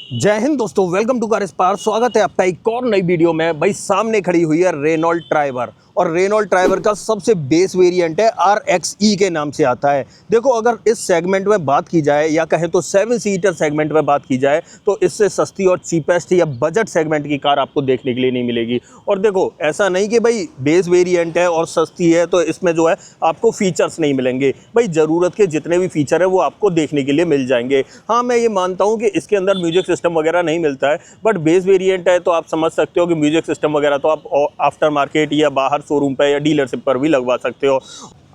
जय हिंद दोस्तों, welcome to car spar. स्वागत है आपका एक और नई वीडियो में। भाई सामने खड़ी हुई है रेनॉल्ट ट्राइबर और रेनॉल्ट ट्राइबर का सबसे बेस वेरिएंट है RXE के नाम से आता है। देखो, अगर इस सेगमेंट में बात की जाए या कहें तो 7 सीटर सेगमेंट में बात की जाए तो इससे सस्ती और चीपेस्ट या बजट सेगमेंट की कार आपको देखने के लिए नहीं मिलेगी। और देखो, ऐसा नहीं कि भाई बेस वेरिएंट है और सस्ती है तो इसमें जो है आपको फीचर्स नहीं मिलेंगे। भाई ज़रूरत के जितने भी फीचर है वो आपको देखने के लिए मिल जाएंगे। हाँ, मैं ये मानता हूँ कि इसके अंदर म्यूजिक सिस्टम वगैरह नहीं मिलता है, बट बेस वेरिएंट है तो आप समझ सकते हो कि म्यूजिक सिस्टम वगैरह तो आप आफ्टर मार्केट या बाहर शोरूम पे या डीलरशिप पर भी लगवा सकते हो।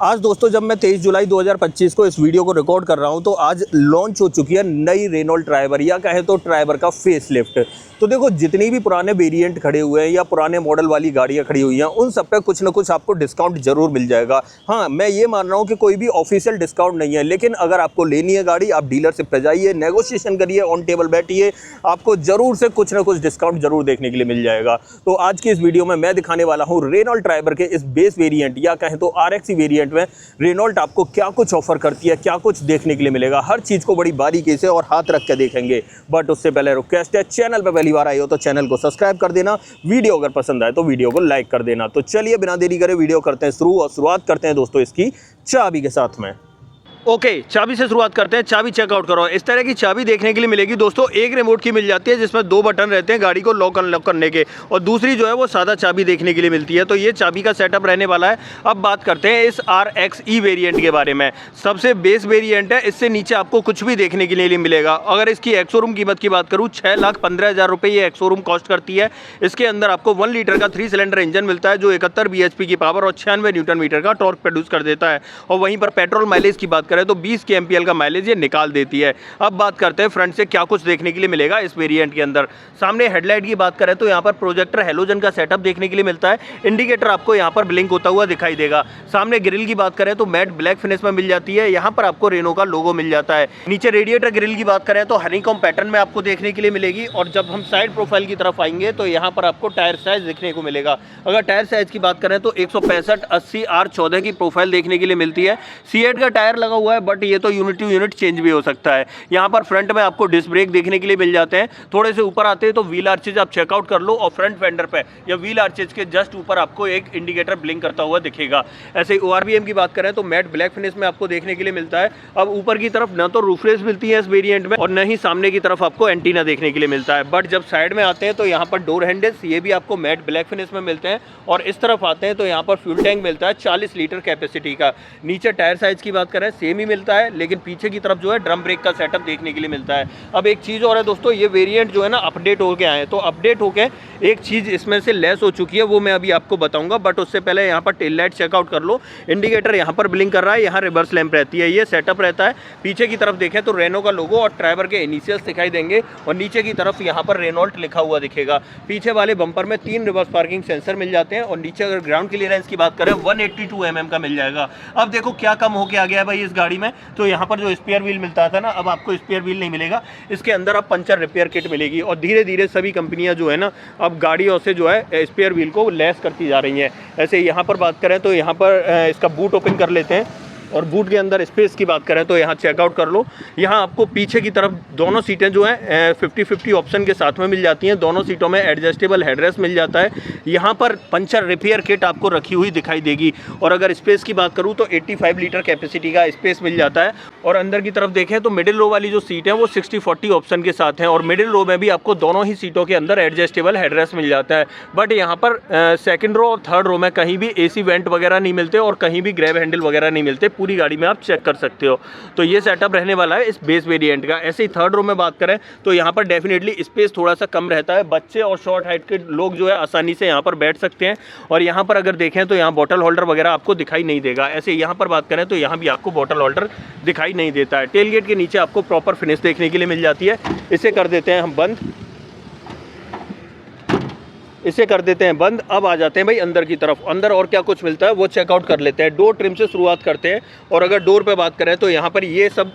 आज दोस्तों, जब मैं 23 जुलाई 2025 को इस वीडियो को रिकॉर्ड कर रहा हूं तो आज लॉन्च हो चुकी है नई रेनॉल्ट ट्राइबर या कहे तो ट्राइबर का फेसलिफ्ट। तो देखो, जितनी भी पुराने वेरिएंट खड़े हुए हैं या पुराने मॉडल वाली गाड़ियां खड़ी हुई हैं उन सब पे कुछ ना कुछ आपको डिस्काउंट जरूर मिल जाएगा। हाँ, मैं ये मान रहा हूँ कि कोई भी ऑफिशियल डिस्काउंट नहीं है, लेकिन अगर आपको लेनी है गाड़ी, आप डीलरशिप पे जाइए, नेगोशिएशन करिए, ऑन टेबल बैठिए, आपको जरूर से कुछ ना कुछ डिस्काउंट जरूर देखने के लिए मिल जाएगा। तो आज की इस वीडियो में मैं दिखाने वाला हूँ रेनॉल्ट ट्राइबर के इस बेस वेरिएंट या कहें तो RXE वेरिएंट में रेनॉल्ट आपको क्या कुछ ऑफर करती है, क्या कुछ देखने के लिए मिलेगा। हर चीज़ को बड़ी बारीकी से और हाथ रख के देखेंगे। बट उससे पहले रिक्वेस्ट है, चैनल पर पहली बार आए हो तो चैनल को सब्सक्राइब कर देना, वीडियो अगर पसंद आए तो वीडियो को लाइक कर देना। तो चलिए बिना देरी करे वीडियो करते हैं शुरू और शुरुआत करते हैं दोस्तों इसकी चाबी के साथ में। ओके, चाबी से शुरुआत करते हैं। चाबी चेकआउट करो। इस तरह की चाबी देखने के लिए मिलेगी दोस्तों। एक रिमोट की मिल जाती है जिसमें 2 बटन रहते हैं गाड़ी को लॉक अनलॉक करने के, और दूसरी जो है वो सादा चाबी देखने के लिए मिलती है। तो ये चाबी का सेटअप रहने वाला है। अब बात करते हैं इस RXE वेरिएंट के बारे में। सबसे बेस वेरिएंट है, इससे नीचे आपको कुछ भी देखने के लिए नहीं मिलेगा। अगर इसकी एक्स शोरूम कीमत की बात करूँ, 6,15,000 रुपये ये एक्स शोरूम कॉस्ट करती है। इसके अंदर आपको 1 लीटर का 3 सिलेंडर इंजन मिलता है जो 71 bhp की पावर और 96 न्यूटन मीटर का टॉर्क प्रोड्यूस कर देता है। और वहीं पर पेट्रोल माइलेज की बात करें तो 20 के एमपीएल का माइलेज ये निकाल देती है। अब बात करते हैं फ्रंट से क्या कुछ देखने के लिए मिलेगा इस वेरिएंट के अंदर। सामने हेडलाइट की बात करें तो यहाँ पर प्रोजेक्टर हेलोजन का सेटअप देखने के लिए मिलता है। इंडिकेटर आपको यहाँ पर ब्लिंक होता हुआ दिखाई देगा। सामने ग्रिल की बात करें तो मैट ब्लैक फिनिश में मिल जाती है। यहाँ पर आपको रेनो का लोगो मिल जाता है। नीचे रेडिएटर ग्रिल की बात करें तो हनीकॉम्ब पैटर्न में आपको देखने के लिए मिलेगी। और जब हम साइड प्रोफाइल की तरफ आएंगे तो यहाँ पर आपको टायर साइज देखने को मिलेगा। अगर टायर साइज की बात करें तो 165/80 R14 की प्रोफाइल देखने के लिए मिलती है। C8 का टायर लगा हुआ है, बट ये तो यूनिट टू यूनिट चेंज भी हो सकता है। यहाँ पर फ्रंट में आपको डिस्क ब्रेक देखने के लिए मिल जाते हैं। थोड़े से ऊपर आते हैं तो व्हील आर्चेज आप चेकआउट कर लो, और फ्रंट फेंडर पे या व्हील आर्चेज के जस्ट ऊपर आपको एक इंडिकेटर ब्लिंक करता हुआ दिखेगा। ऐसे ORVM की बात करें तो मैट ब्लैक फिनिश में आपको देखने के लिए मिलता है। अब ऊपर की तरफ न तो रूफ रेस मिलती है इस वेरिएंट में, और न ही सामने की तरफ आपको एंटीना देखने के लिए मिलता है। बट जब साइड में आते हैं तो यहाँ पर डोर हैंडल्स ये भी आपको मैट ब्लैक फिनिश में मिलते हैं। और इस तरफ आते हैं तो यहाँ पर फ्यूल टैंक मिलता है 40 लीटर कैपेसिटी का। नीचे टायर साइज की बात करें सेम ही मिलता है, लेकिन पीछे की तरफ जो है ड्रम ब्रेक का सेटअप देखने के लिए मिलता है। अब एक चीज़ और है दोस्तों, ये वेरिएंट जो है ना अपडेट होके आए हैं, तो अपडेट होके एक चीज़ इसमें से लेस हो चुकी है, वो मैं अभी आपको बताऊंगा। बट उससे पहले यहाँ पर टेल लाइट चेकआउट कर लो। इंडिकेटर यहाँ पर ब्लिंक कर रहा है, यहाँ रिवर्स लैंप रहती है, ये सेटअप रहता है। पीछे की तरफ देखें तो रेनो का लोगो और ट्राइबर के इनिशियल्स दिखाई देंगे, और नीचे की तरफ यहाँ पर रेनॉल्ट लिखा हुआ दिखेगा। पीछे वाले बम्पर में 3 रिवर्स पार्किंग सेंसर मिल जाते हैं, और नीचे अगर ग्राउंड क्लियरेंस की बात करें 182 mm का मिल जाएगा। अब देखो क्या कम होके आ गया है भाई इस गाड़ी में। तो यहाँ पर जो स्पेयर व्हील मिलता था ना, अब आपको स्पेयर व्हील नहीं मिलेगा। इसके अंदर अब पंचर रिपेयर किट मिलेगी, और धीरे धीरे सभी कंपनियां जो है ना अब गाड़ियों से जो है स्पेयर व्हील को लेस करती जा रही हैं। ऐसे यहाँ पर बात करें तो यहाँ पर इसका बूट ओपन कर लेते हैं, और बूट के अंदर स्पेस की बात करें तो यहाँ चेकआउट कर लो। यहाँ आपको पीछे की तरफ दोनों सीटें जो हैं 50-50 ऑप्शन के साथ में मिल जाती हैं। दोनों सीटों में एडजस्टेबल हेडरेस्ट मिल जाता है। यहाँ पर पंचर रिपेयर किट आपको रखी हुई दिखाई देगी। और अगर स्पेस की बात करूँ तो 85 लीटर कैपेसिटी का स्पेस मिल जाता है। और अंदर की तरफ देखें तो मिडिल रो वाली जो सीट है वो 60-40 ऑप्शन के साथ हैं, और मिडिल रो में भी आपको दोनों ही सीटों के अंदर एडजस्टेबल हेडरेस्ट मिल जाता है। बट यहाँ पर सेकेंड रो और थर्ड रो में कहीं भी AC वेंट वगैरह नहीं मिलते, और कहीं भी ग्रैब हैंडल वगैरह नहीं मिलते। पूरी गाड़ी में आप चेक कर सकते हो। तो ये सेटअप रहने वाला है इस बेस वेरिएंट का। ऐसे ही थर्ड रो में बात करें तो यहाँ पर डेफिनेटली स्पेस थोड़ा सा कम रहता है। बच्चे और शॉर्ट हाइट के लोग जो है आसानी से यहाँ पर बैठ सकते हैं। और यहाँ पर अगर देखें तो यहाँ बॉटल होल्डर वगैरह आपको दिखाई नहीं देगा। ऐसे यहाँ पर बात करें तो यहाँ भी आपको बॉटल होल्डर दिखाई नहीं देता है। टेल गेट के नीचे आपको प्रॉपर फिनिश देखने के लिए मिल जाती है। इसे कर देते हैं हम बंद। इसे कर देते हैं बंद। अब आ जाते हैं भाई अंदर की तरफ। अंदर और क्या कुछ मिलता है वो चेकआउट कर लेते हैं। डोर ट्रिम से शुरुआत करते हैं, और अगर डोर पे बात करें तो यहाँ पर ये सब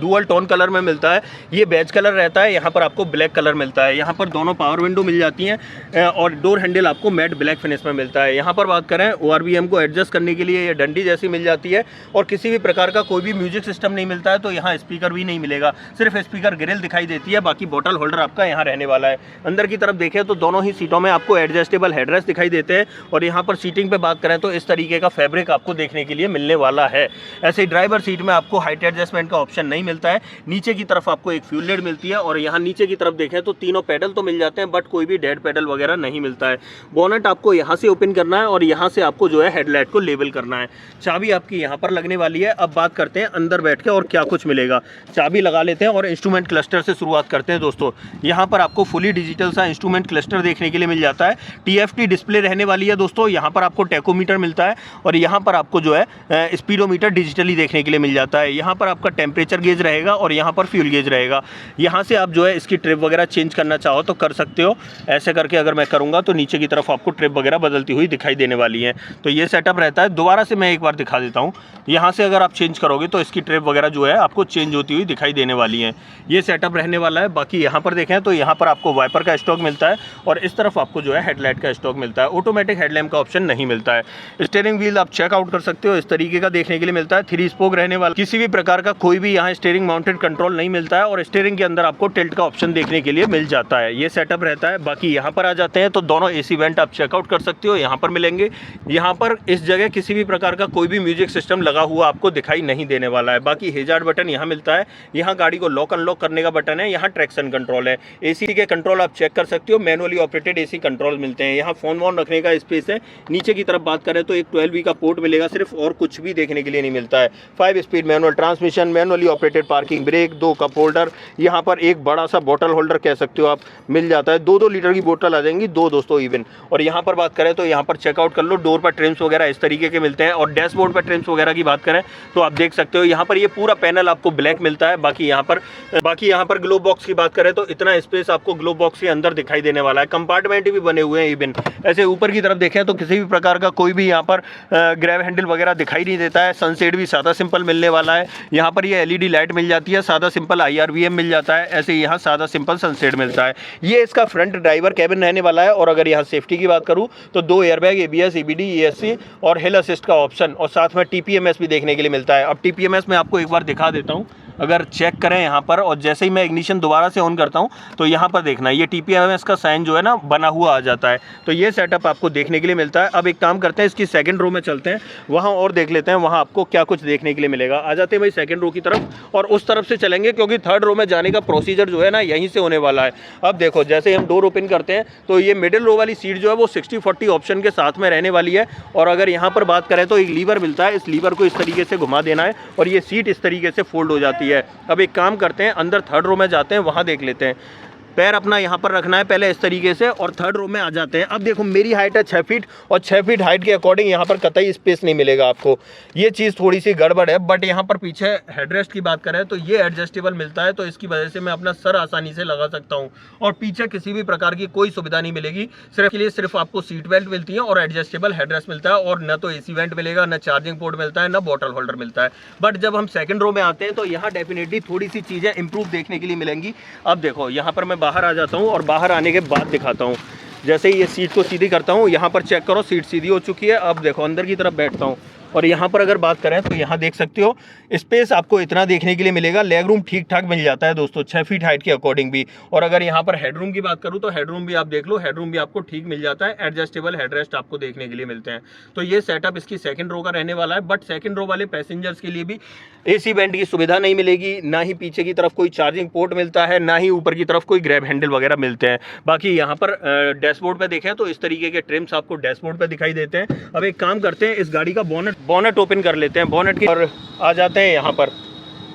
डुअल टोन कलर में मिलता है। ये बेज कलर रहता है, यहाँ पर आपको ब्लैक कलर मिलता है। यहाँ पर दोनों पावर विंडो मिल जाती हैं, और डोर हैंडल आपको मैट ब्लैक फिनिश में मिलता है। यहाँ पर बात करें ORVM को एडजस्ट करने के लिए ये डंडी जैसी मिल जाती है, और किसी भी प्रकार का कोई भी म्यूजिक सिस्टम नहीं मिलता है। तो यहाँ स्पीकर भी नहीं मिलेगा, सिर्फ स्पीकर ग्रिल दिखाई देती है, बाकी बॉटल होल्डर आपका यहाँ रहने वाला है। अंदर की तरफ देखें तो दोनों ही सीटों में आपको एडजस्टेबल हेडरेस्ट दिखाई देते हैं, और यहाँ पर सीटिंग पे बात करें तो इस तरीके का फैब्रिक आपको देखने के लिए मिलने वाला है। ऐसे ही ड्राइवर सीट में आपको हाइट एडजस्टमेंट का ऑप्शन नहीं मिलता है। नीचे की तरफ आपको एक फ्यूल लाइट मिलती है, और यहाँ नीचे की तरफ देखें तो तीनों पेडल तो मिल जाते हैं, बट कोई भी डेड पेडल वगैरह नहीं मिलता है। बोनट आपको यहाँ से ओपन करना है, और यहाँ से आपको जो है हेडलाइट को लेबल करना है। चाबी आपकी यहाँ पर लगने वाली है। अब बात करते हैं अंदर बैठ के और क्या कुछ मिलेगा। चाबी लगा लेते हैं और इंस्ट्रूमेंट क्लस्टर से शुरुआत करते हैं दोस्तों। यहाँ पर आपको फुली डिजिटल सा इंस्ट्रूमेंट क्लस्टर देखने के लिए मिल जाता है। TFT डिस्प्ले रहने वाली है दोस्तों। यहाँ पर आपको टैकोमीटर मिलता है, और यहाँ पर आपको जो है स्पीडोमीटर डिजिटली देखने के लिए मिल जाता है। यहाँ पर आपका टेम्परेचर गेज रहेगा, और यहाँ पर फ्यूल गेज रहेगा। यहाँ से आप जो है इसकी ट्रिप वगैरह चेंज करना चाहो तो कर सकते हो। ऐसे करके अगर मैं करूँगा तो नीचे की तरफ आपको ट्रिप वगैरह बदलती हुई दिखाई देने वाली है। तो ये सेटअप रहता है। दोबारा से मैं एक बार दिखा देता हूँ। यहाँ से अगर आप चेंज करोगे तो इसकी ट्रिप वगैरह जो है आपको चेंज होती हुई दिखाई देने वाली है। ये सेटअप रहने वाला है। बाकी यहाँ पर देखें तो यहाँ पर आपको वाइपर का स्टॉक मिलता है, और इस तरफ आपको जो है हेडलाइट का स्टॉक मिलता है। ऑटोमेटिक हेडलैम्प का ऑप्शन नहीं मिलता है। स्टीयरिंग व्हील आप चेकआउट कर सकते हो, इस तरीके का देखने के लिए मिलता है। 3 स्पोक रहने वाला, किसी भी प्रकार का कोई भी यहाँ स्टीयरिंग माउंटेड कंट्रोल नहीं मिलता है, और स्टीयरिंग के अंदर आपको टिल्ट का ऑप्शन देखने के लिए मिल जाता है। ये सेटअप रहता है। बाकी यहाँ पर आ जाते हैं तो दोनों AC वेंट आप चेकआउट कर सकते हो, यहाँ पर मिलेंगे। यहाँ पर इस जगह किसी भी प्रकार का कोई भी म्यूजिक सिस्टम लगा हुआ आपको दिखाई नहीं देने वाला है। बाकी हैजार्ड बटन यहाँ मिलता है। यहाँ गाड़ी को लॉक अनलॉक करने का बटन है। यहाँ ट्रैक्शन कंट्रोल है। AC के कंट्रोल आप चेक कर सकते हो। मैनुअली ऑपरेटेड AC कंट्रोल मिलते हैं। यहाँ फोन वोन रखने का स्पेस है। नीचे की तरफ बात करें तो एक 12V का पोर्ट मिलेगा सिर्फ, और कुछ भी देखने के लिए नहीं मिलता है। 5 speed manual transmission, manually operated parking brake, 2 cup holder, यहाँ पर एक बड़ा सा बोतल होल्डर कह सकते हो आप, मिल जाता है। 2-2 लीटर की बोतल आ जाएंगी, 2 दोस्तों इवन। और यहाँ पर बात करें तो यहाँ पर चेकआउट कर लो। डोर पर ट्रिम्स वगैरह इस तरीके के मिलते हैं, और डैशबोर्ड पर ट्रिम्स वगैरह की बात करें तो आप देख सकते हो यहाँ पर ये पूरा पैनल आपको ब्लैक मिलता है। बाकी यहाँ पर ग्लोब बॉक्स की बात करें तो इतना स्पेस आपको ग्लोब बॉक्स के अंदर दिखाई देने वाला है। कंपार्टमेंट भी बने हुए हैं इवन। ऐसे ऊपर की तरफ देखें तो किसी भी प्रकार का कोई भी यहाँ पर ग्रैब हैंडल वगैरह दिखाई नहीं देता है। सनसेट भी सादा सिंपल मिलने वाला है। यहाँ पर ये LED लाइट मिल जाती है। सादा सिंपल IRVM मिल जाता है। ऐसे यहाँ सादा सिंपल सनसेट मिलता है। ये इसका फ्रंट ड्राइवर कैबिन रहने वाला है। और अगर यहाँ सेफ्टी की बात करूँ तो 2 एयरबैग, ABS, EBD, ESC और हिल असिस्ट का ऑप्शन, और साथ में TPMS भी देखने के लिए मिलता है। अब TPMS में आपको एक बार दिखा देता हूँ। अगर चेक करें यहाँ पर, और जैसे ही मैं इग्निशन दोबारा से ऑन करता हूँ तो यहाँ पर देखना ये TPMS का साइन जो है ना बना हुआ आ जाता है। तो ये सेटअप आपको देखने के लिए मिलता है। अब एक काम करते हैं, इसकी सेकंड रो में चलते हैं, वहाँ और देख लेते हैं वहाँ आपको क्या कुछ देखने के लिए मिलेगा। आ जाते हैं भाई सेकंड रो की तरफ, और उस तरफ से चलेंगे क्योंकि थर्ड रो में जाने का प्रोसीजर जो है ना यहीं से होने वाला है। अब देखो जैसे ही हम डोर ओपन करते हैं तो ये मिडिल रो वाली सीट जो है वो 60-40 ऑप्शन के साथ में रहने वाली है। और अगर यहाँ पर बात करें तो एक लीवर मिलता है। इस लीवर को इस तरीके से घुमा देना है, और ये सीट इस तरीके से फोल्ड हो जाती है। अब एक काम करते हैं, अंदर थर्ड रो में जाते हैं, वहां देख लेते हैं। पैर अपना यहाँ पर रखना है पहले इस तरीके से, और थर्ड रो में आ जाते हैं। अब देखो मेरी हाइट है 6 फीट, और 6 फीट हाइट के अकॉर्डिंग यहाँ पर कतई स्पेस नहीं मिलेगा आपको। ये चीज़ थोड़ी सी गड़बड़ है। बट यहाँ पर पीछे हेडरेस्ट की बात करें तो ये एडजस्टेबल मिलता है, तो इसकी वजह से मैं अपना सर आसानी से लगा सकता हूँ। और पीछे किसी भी प्रकार की कोई सुविधा नहीं मिलेगी। सिर्फ आपको सीट बेल्ट मिलती है और एडजस्टेबल हेडरेस्ट मिलता है, और न तो AC वेंट मिलेगा, न चार्जिंग पोर्ट मिलता है, न बॉटल होल्डर मिलता है। बट जब हम सेकंड रो में आते हैं तो यहाँ डेफिनेटली थोड़ी सी चीज़ें इंप्रूव देखने के लिए मिलेंगी। अब देखो यहाँ पर मैं बाहर आ जाता हूँ, और बाहर आने के बाद दिखाता हूँ। जैसे ही ये सीट को सीधी करता हूँ, यहाँ पर चेक करो सीट सीधी हो चुकी है। अब देखो अंदर की तरफ बैठता हूँ, और यहाँ पर अगर बात करें तो यहाँ देख सकते हो स्पेस आपको इतना देखने के लिए मिलेगा। लेग रूम ठीक ठाक मिल जाता है दोस्तों, 6 फीट हाइट के अकॉर्डिंग भी। और अगर यहाँ पर हेडरूम की बात करूँ तो हेडरूम भी आप देख लो, हेडरूम भी आपको ठीक मिल जाता है। एडजस्टेबल हेडरेस्ट आपको देखने के लिए मिलते हैं। तो ये सेटअप इसकी सेकंड रो का रहने वाला है। बट सेकंड रो वाले पैसेंजर्स के लिए भी AC वेंट की सुविधा नहीं मिलेगी, ना ही पीछे की तरफ कोई चार्जिंग पोर्ट मिलता है, ना ही ऊपर की तरफ कोई ग्रैब हैंडल वगैरह मिलते हैं। बाकी यहाँ पर डैशबोर्ड पे देखें तो इस तरीके के ट्रिम्स आपको डैशबोर्ड पे दिखाई देते हैं। अब एक काम करते हैं, इस गाड़ी का बोनट ओपन कर लेते हैं। बोनट की और आ जाते हैं यहाँ पर।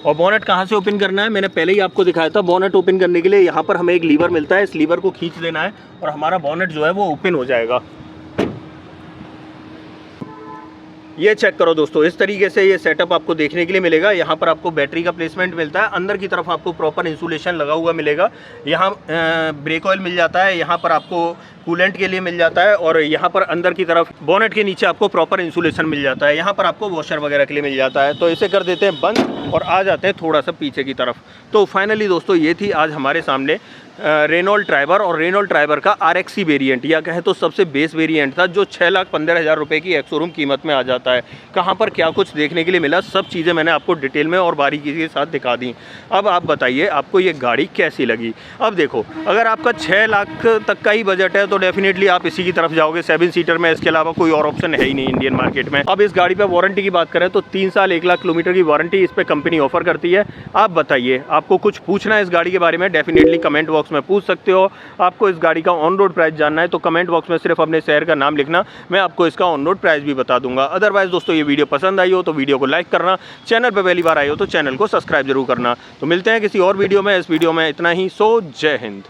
और बोनट कहाँ से ओपन करना है मैंने पहले ही आपको दिखाया था। बोनट ओपन करने के लिए यहाँ पर हमें एक लीवर मिलता है, इस लीवर को खींच देना है और हमारा बोनट जो है वो ओपन हो जाएगा। ये चेक करो दोस्तों, इस तरीके से ये सेटअप आपको देखने के लिए मिलेगा। यहाँ पर आपको बैटरी का प्लेसमेंट मिलता है, अंदर की तरफ आपको प्रॉपर इंसुलेशन लगा हुआ मिलेगा। यहाँ ब्रेक ऑयल मिल जाता है, यहाँ पर आपको कूलेंट के लिए मिल जाता है, और यहाँ पर अंदर की तरफ बोनेट के नीचे आपको प्रॉपर इंसुलेशन मिल जाता है। यहाँ पर आपको वॉशर वगैरह के लिए मिल जाता है। तो इसे कर देते हैं बंद और आ जाते हैं थोड़ा सा पीछे की तरफ। तो फाइनली दोस्तों ये थी आज हमारे सामने रेनॉल्ट ट्राइबर और रेनॉल्ट ट्राइबर का RXE वेरिएंट, या कहे तो सबसे बेस वेरिएंट था, जो 6,15,000 रुपये की एक शोरूम कीमत में आ जाता है। कहाँ पर क्या कुछ देखने के लिए मिला, सब चीज़ें मैंने आपको डिटेल में और बारीकी के साथ दिखा दी। अब आप बताइए आपको ये गाड़ी कैसी लगी। अब देखो, अगर आपका 6 लाख तक का ही बजट है तो डेफिनेटली आप इसी की तरफ जाओगे, 7 सीटर में। इसके अलावा कोई और ऑप्शन है ही नहीं इंडियन मार्केट में। अब इस गाड़ी पर वारंटी की बात करें तो 3 साल 1 लाख किलोमीटर की वारंटी इस पर कंपनी ऑफर करती है। आप बताइए, आपको कुछ पूछना है इस गाड़ी के बारे में, डेफिनेटली कमेंट बॉक्स में पूछ सकते हो। आपको इस गाड़ी का ऑन रोड प्राइस जानना है तो कमेंट बॉक्स में सिर्फ अपने शहर का नाम लिखना, मैं आपको इसका ऑन रोड प्राइस भी बता दूंगा। अदरवाइज दोस्तों, ये वीडियो पसंद आई हो तो वीडियो को लाइक करना, चैनल पर पहली बार आए हो तो चैनल को सब्सक्राइब जरूर करना। तो मिलते हैं किसी और वीडियो में। इस वीडियो में इतना ही। सो जय हिंद।